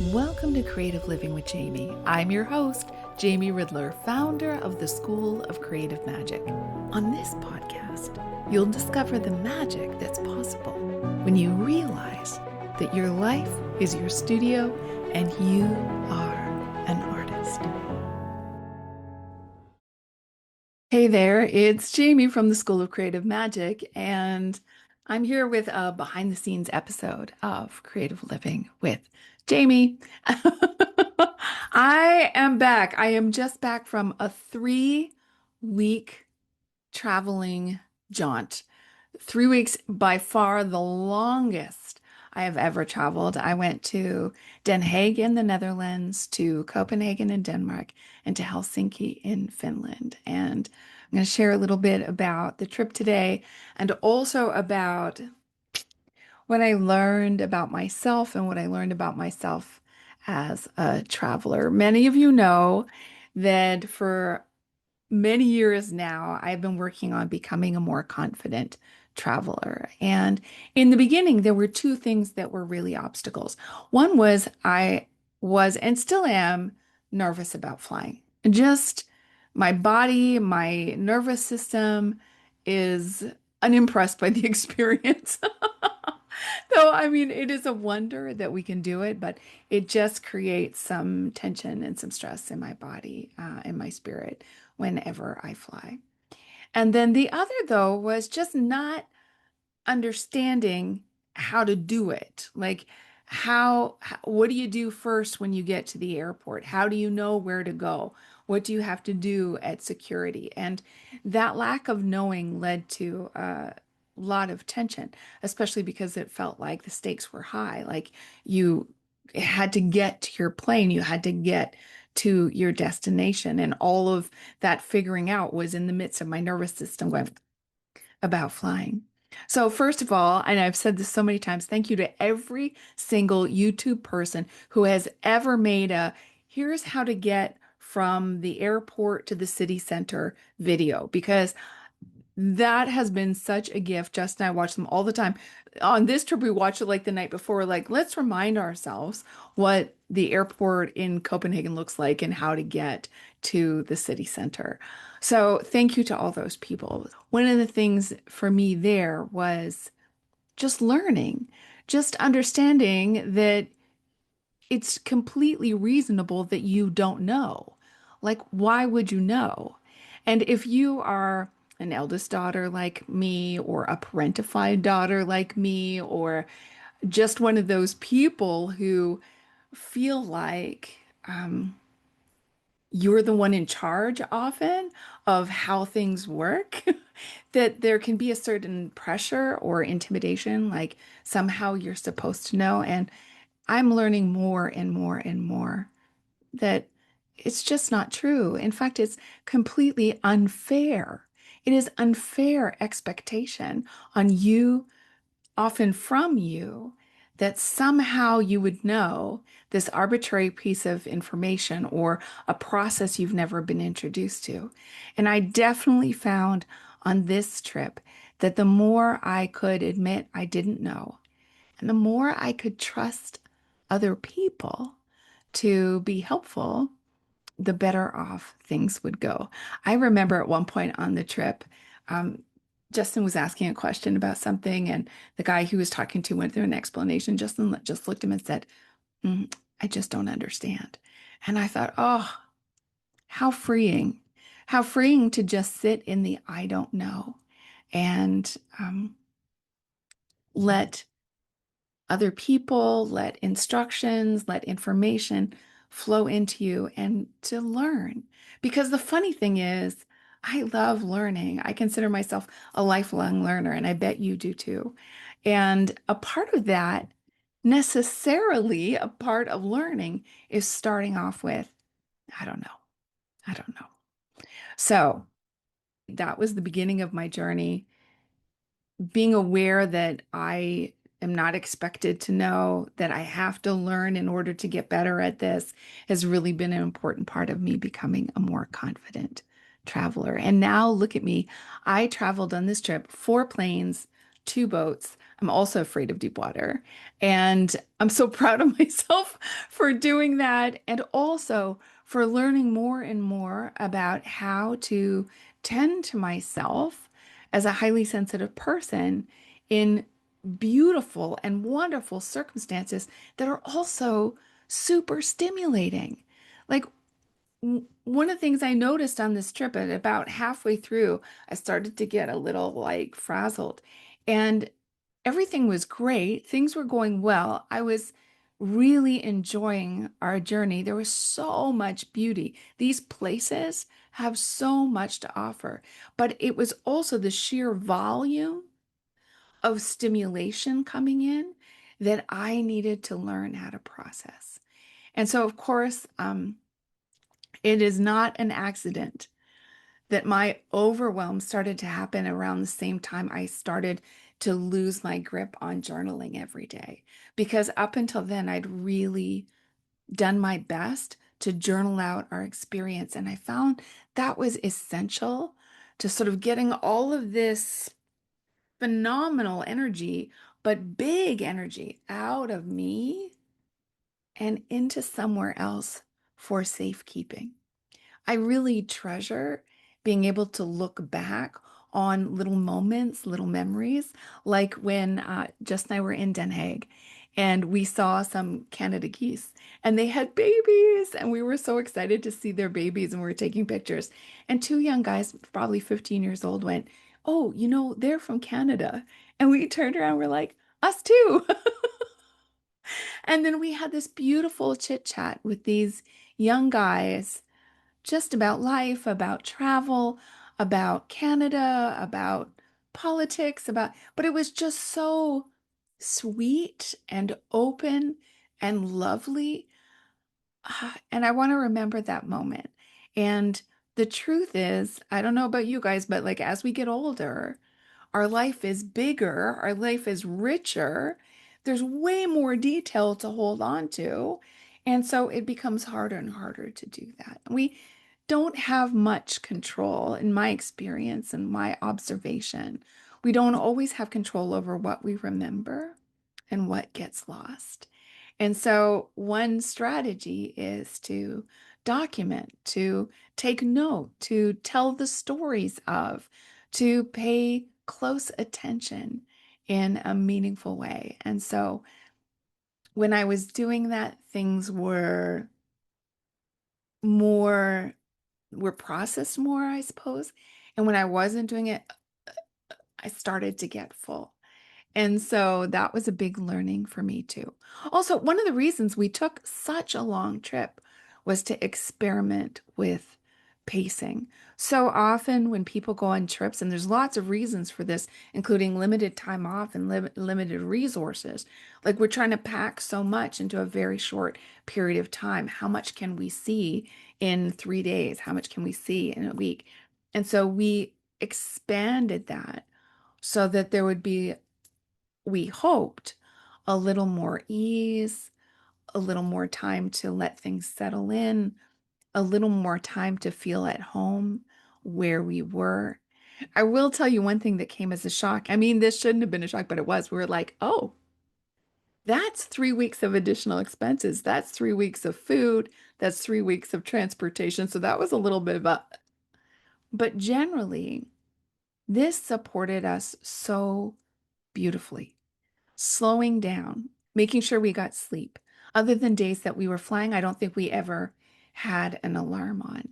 Welcome to Creative Living with Jamie. I'm your host, Jamie Ridler, founder of the School of Creative Magic. On this podcast, you'll discover the magic that's possible when you realize that your life is your studio and you are an artist. Hey there, it's Jamie from the School of Creative Magic, and I'm here with a behind the scenes episode of Creative Living with Jamie. I am back. I am just back from a 3-week traveling jaunt. 3 weeks, by far the longest I have ever traveled. I went to Den Haag in the Netherlands, to Copenhagen in Denmark, and to Helsinki in Finland. And I'm going to share a little bit about the trip today and also about what I learned about myself and what I learned about myself as a traveler. Many of you know that for many years now, I've been working on becoming a more confident traveler. And in the beginning, there were two things that were really obstacles. One was I was and still am nervous about flying. Just my body, my nervous system is unimpressed by the experience. Though, I mean, it is a wonder that we can do it, but it just creates some tension and some stress in my body, in my spirit whenever I fly. And then the other, though, was just not understanding how to do it. Like, what do you do first when you get to the airport? How do you know where to go? What do you have to do at security? And that lack of knowing led to a lot of tension, especially because it felt like the stakes were high. Like you had to get to your plane, you had to get to your destination. And all of that figuring out was in the midst of my nervous system going about flying. So, first of all, and I've said this so many times, thank you to every single YouTube person who has ever made a here's how to get from the airport to the city center video, because that has been such a gift. Justin and I watch them all the time. On this trip, we watched it like the night before. Like, let's remind ourselves what the airport in Copenhagen looks like and how to get to the city center. So, thank you to all those people. One of the things for me there was just learning, just understanding that it's completely reasonable that you don't know. Like, why would you know? And if you are an eldest daughter like me, or a parentified daughter like me, or just one of those people who feel like you're the one in charge often of how things work, that there can be a certain pressure or intimidation, like somehow you're supposed to know. And I'm learning more and more and more that it's just not true. In fact, it's completely unfair. It is unfair expectation on you, often from you, that somehow you would know this arbitrary piece of information or a process you've never been introduced to. And I definitely found on this trip that the more I could admit I didn't know, and the more I could trust other people to be helpful, the better off things would go. I remember at one point on the trip, um, Justin was asking a question about something, and the guy he was talking to went through an explanation. Justin just looked at him and said, I just don't understand. And I thought, oh, how freeing to just sit in the I don't know and let other people, let instructions, let information flow into you and to learn. Because the funny thing is, I love learning. I consider myself a lifelong learner, and I bet you do too. And a part of that, necessarily a part of learning, is starting off with, I don't know. I don't know. So that was the beginning of my journey, being aware that I am not expected to know, that I have to learn in order to get better at this, has really been an important part of me becoming a more confident traveler. And now look at me. I traveled on this trip 4 planes, 2 boats, I'm also afraid of deep water. And I'm so proud of myself for doing that and also for learning more and more about how to tend to myself as a highly sensitive person in beautiful and wonderful circumstances that are also super stimulating. Like one of the things I noticed on this trip, at about halfway through, I started to get a little like frazzled. And everything was great. Things were going well. I was really enjoying our journey. There was so much beauty. These places have so much to offer, but it was also the sheer volume of stimulation coming in that I needed to learn how to process. And so, of course, it is not an accident that my overwhelm started to happen around the same time I started to lose my grip on journaling every day. Because up until then, I'd really done my best to journal out our experience. And I found that was essential to sort of getting all of this phenomenal energy, but big energy out of me and into somewhere else for safekeeping. I really treasure being able to look back on little moments, little memories, like when Jess and I were in Den Haag and we saw some Canada geese and they had babies and we were so excited to see their babies and we were taking pictures. And two young guys, probably 15 years old, went, "Oh, they're from Canada." And we turned around, we're like, "Us too." And then we had this beautiful chit chat with these young guys just about life, about travel, about Canada, about politics, but it was just so sweet and open and lovely. And I want to remember that moment. And the truth is, I don't know about you guys, but like as we get older, our life is bigger, our life is richer. There's way more detail to hold on to. And so it becomes harder and harder to do that. We don't have much control, in my experience and my observation. We don't always have control over what we remember and what gets lost. And so, one strategy is to document, to take note, to tell the stories of, to pay close attention in a meaningful way. And so, when I was doing that, things more, were processed more, I suppose. And when I wasn't doing it, I started to get full. And so that was a big learning for me too. Also, one of the reasons we took such a long trip was to experiment with pacing. So often when people go on trips, and there's lots of reasons for this, including limited time off and limited resources, like we're trying to pack so much into a very short period of time. How much can we see in 3 days? How much can we see in a week? And so we expanded that so that there would be, we hoped, a little more ease, a little more time to let things settle in, a little more time to feel at home where we were. I will tell you one thing that came as a shock. I mean, this shouldn't have been a shock, but it was. We were like, oh, that's 3 weeks of additional expenses. That's 3 weeks of food. That's 3 weeks of transportation. So that was a little bit of a, but generally, this supported us so beautifully. Slowing down, making sure we got sleep. Other than days that we were flying, I don't think we ever had an alarm on.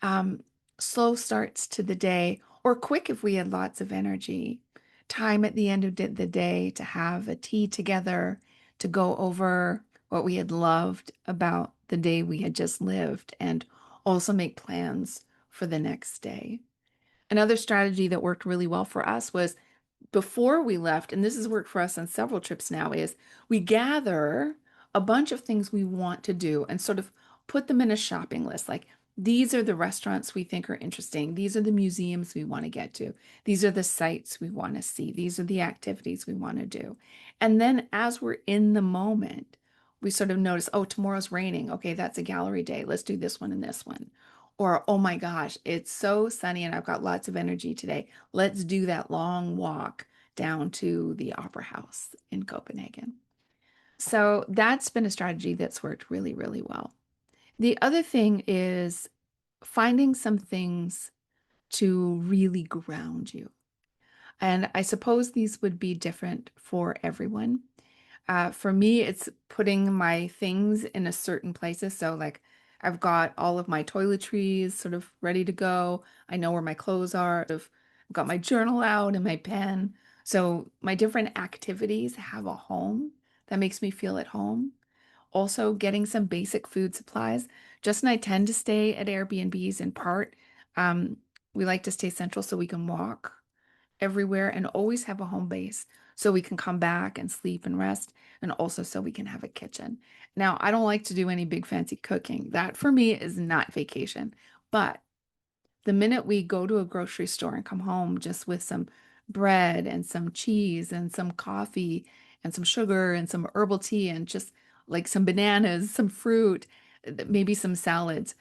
Um, Slow starts to the day, or quick if we had lots of energy. Time at the end of the day to have a tea together, to go over what we had loved about the day we had just lived, and also make plans for the next day. Another strategy that worked really well for us was before we left, and this has worked for us on several trips now, is we gather a bunch of things we want to do and sort of put them in a shopping list. Like, these are the restaurants we think are interesting. These are the museums we want to get to. These are the sites we want to see. These are the activities we want to do. And then as we're in the moment, we sort of notice, oh, tomorrow's raining. Okay, that's a gallery day. Let's do this one and this one. Or, oh my gosh, it's so sunny and I've got lots of energy today. Let's do that long walk down to the Opera House in Copenhagen. So that's been a strategy that's worked really, really well. The other thing is finding some things to really ground you. And I suppose these would be different for everyone. For me, it's putting my things in a certain places. So like I've got all of my toiletries sort of ready to go. I know where my clothes are. I've got my journal out and my pen. So my different activities have a home that makes me feel at home. Also, getting some basic food supplies. Justin and I tend to stay at Airbnbs in part. Um, we like to stay central so we can walk everywhere and always have a home base so we can come back and sleep and rest, and also so we can have a kitchen. Now, I don't like to do any big fancy cooking. That for me is not vacation. But the minute we go to a grocery store and come home just with some bread and some cheese and some coffee and some sugar and some herbal tea and just like some bananas, some fruit, maybe some salads,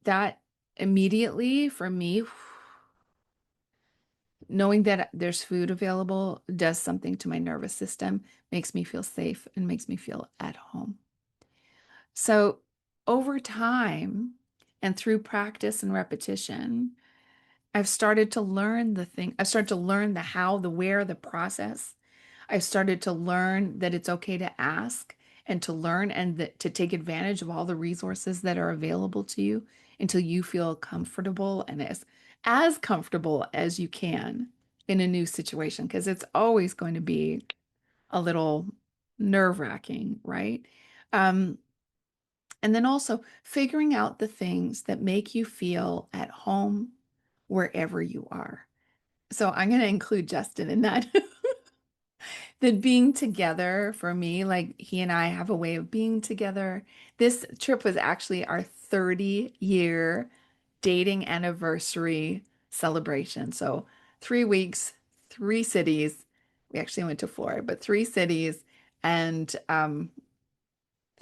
that immediately for me, knowing that there's food available does something to my nervous system, makes me feel safe and makes me feel at home. So over time and through practice and repetition, I've started to learn the how, the where, the process. I've started to learn that it's okay to ask and to learn and that to take advantage of all the resources that are available to you until you feel comfortable and as comfortable as you can in a new situation, because it's always going to be a little nerve-wracking, right? Um, and then also figuring out the things that make you feel at home wherever you are. So I'm going to include Justin in that. That being together for me, like he and I have a way of being together. This trip was actually our 30-year dating anniversary celebration. So 3 weeks, 3 cities. We actually went to four, but 3 cities and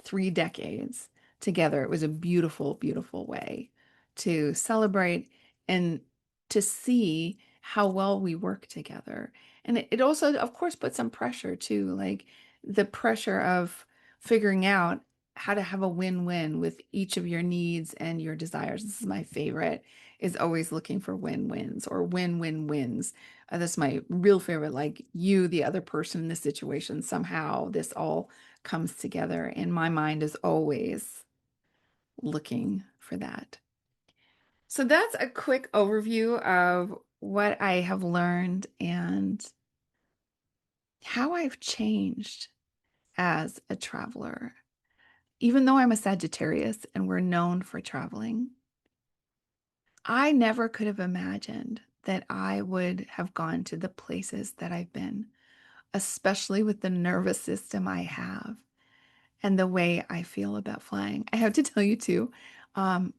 3 decades together. It was a beautiful, beautiful way to celebrate and to see how well we work together. And it also, of course, put some pressure too, like the pressure of figuring out how to have a win-win with each of your needs and your desires. This is my favorite, is always looking for win-wins or win-win-wins. That's my real favorite, like you, the other person in the situation, somehow this all comes together. And my mind is always looking for that. So that's a quick overview of what I have learned and how I've changed as a traveler. Even though I'm a Sagittarius and we're known for traveling, I never could have imagined that I would have gone to the places that I've been, especially with the nervous system I have and the way I feel about flying. I have to tell you too, um,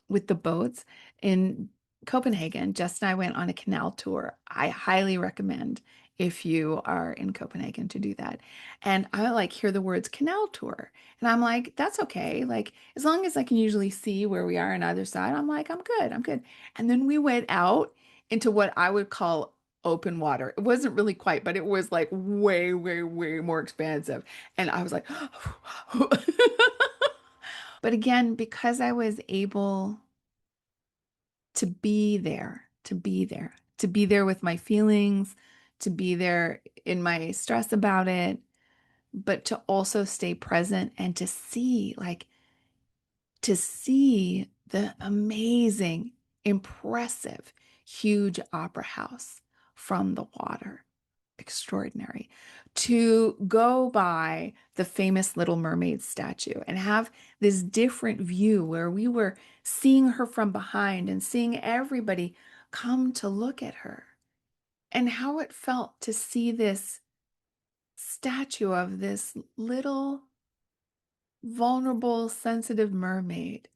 with the boats in Copenhagen, Jess and I went on a canal tour. I highly recommend if you are in Copenhagen to do that. And I like hear the words canal tour. And I'm like, that's okay. Like, as long as I can usually see where we are on either side, I'm like, I'm good. I'm good. And then we went out into what I would call open water. It wasn't really quite, but it was like way, way, way more expansive. And I was like, but again, because I was able to be there, to be there, to be there with my feelings, to be there in my stress about it, but to also stay present and to see, like, to see the amazing, impressive, huge opera house from the water. Extraordinary. To go by the famous Little Mermaid statue and have this different view where we were seeing her from behind and seeing everybody come to look at her, and how it felt to see this statue of this little vulnerable, sensitive mermaid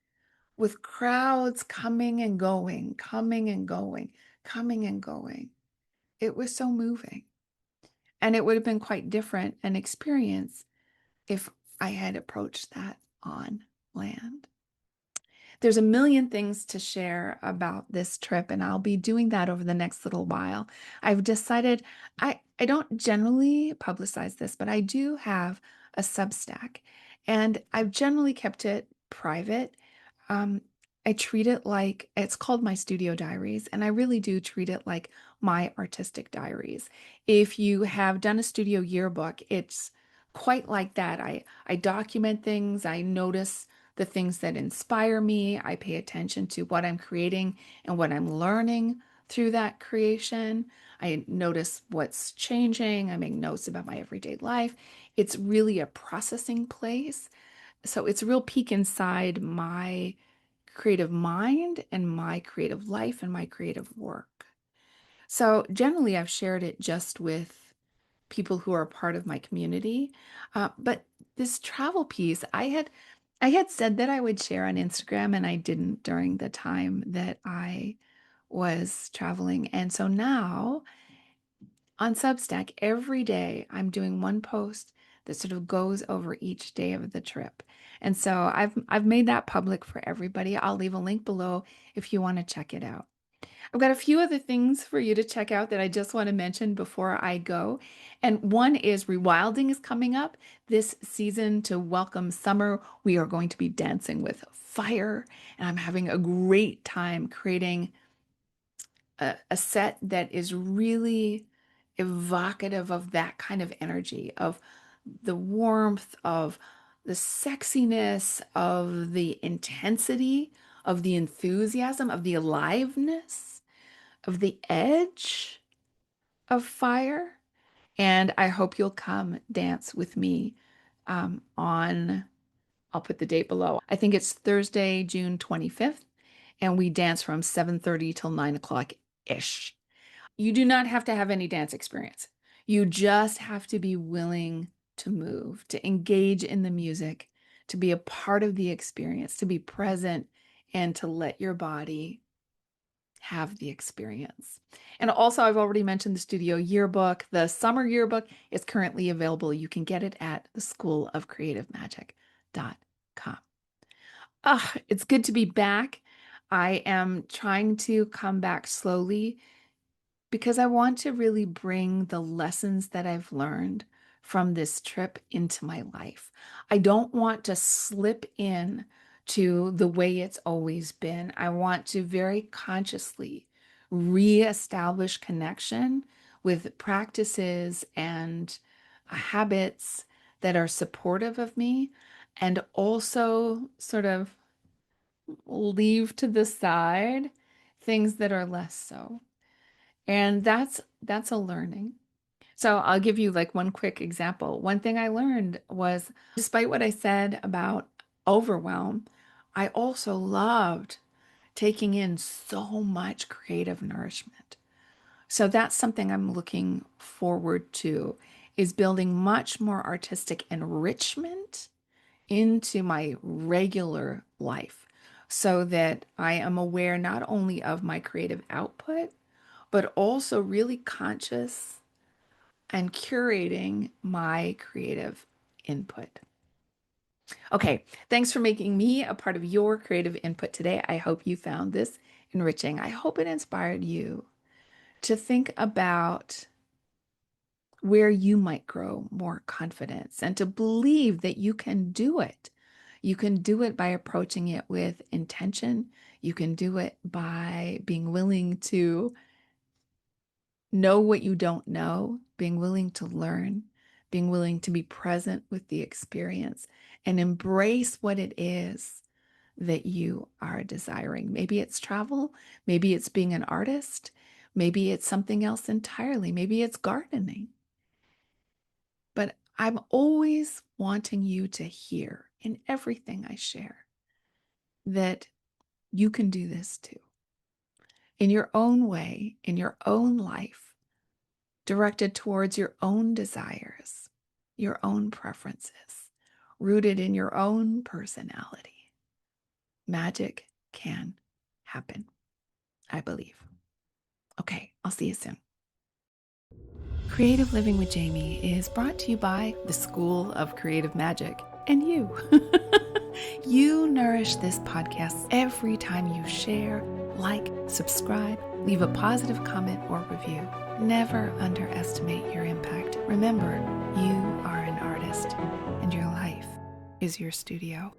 with crowds coming and going, coming and going, coming and going. It was so moving. And it would have been quite different an experience if I had approached that on land. There's a million things to share about this trip, and I'll be doing that over the next little while. I've decided I don't generally publicize this, but I do have a Substack, and I've generally kept it private. Um, I treat it like it's called my studio diaries, and I really do treat it like my artistic diaries. If you have done a studio yearbook, it's quite like that. I document things, I notice the things that inspire me, I pay attention to what I'm creating and what I'm learning through that creation. I notice what's changing. I make notes about my everyday life. It's really a processing place. So it's a real peek inside my creative mind and my creative life and my creative work. So generally, I've shared it just with people who are part of my community. But this travel piece, I had said that I would share on Instagram, and I didn't during the time that I was traveling. And so now on Substack, every day I'm doing one post that sort of goes over each day of the trip. And so I've made that public for everybody. I'll leave a link below if you want to check it out. I've got a few other things for you to check out that I just want to mention before I go. And one is Rewilding is coming up this season to welcome summer. We are going to be dancing with fire, and I'm having a great time creating a set that is really evocative of that kind of energy, of the warmth, of the sexiness, of the intensity, of the enthusiasm, of the aliveness, of the edge of fire. And I hope you'll come dance with me on, I'll put the date below. I think it's Thursday, June 25th, and we dance from 7:30 till 9 o'clock ish. You do not have to have any dance experience. You just have to be willing to move, to engage in the music, to be a part of the experience, to be present, and to let your body have the experience. And also, I've already mentioned the studio yearbook. The summer yearbook is currently available. You can get it at theschoolofcreativemagic.com. It's good to be back. I am trying to come back slowly because I want to really bring the lessons that I've learned from this trip into my life. I don't want to slip in to the way it's always been. I want to very consciously reestablish connection with practices and habits that are supportive of me, and also sort of leave to the side things that are less so. And that's a learning. So I'll give you like one quick example. One thing I learned was, despite what I said about overwhelm, I also loved taking in so much creative nourishment. So that's something I'm looking forward to, is building much more artistic enrichment into my regular life so that I am aware not only of my creative output, but also really conscious and curating my creative input. Okay, thanks for making me a part of your creative input today. I hope you found this enriching. I hope it inspired you to think about where you might grow more confidence and to believe that you can do it. You can do it by approaching it with intention. You can do it by being willing to know what you don't know, being willing to learn, being willing to be present with the experience and embrace what it is that you are desiring. Maybe it's travel, maybe it's being an artist, maybe it's something else entirely, maybe it's gardening. But I'm always wanting you to hear in everything I share that you can do this too, in your own way, in your own life, directed towards your own desires, your own preferences, rooted in your own personality. Magic can happen, I believe. Okay, I'll see you soon. Creative Living with Jamie is brought to you by the School of Creative Magic and you. You nourish this podcast every time you share, like, subscribe, leave a positive comment or review. Never underestimate your impact. Remember, you are an artist, and your life is your studio.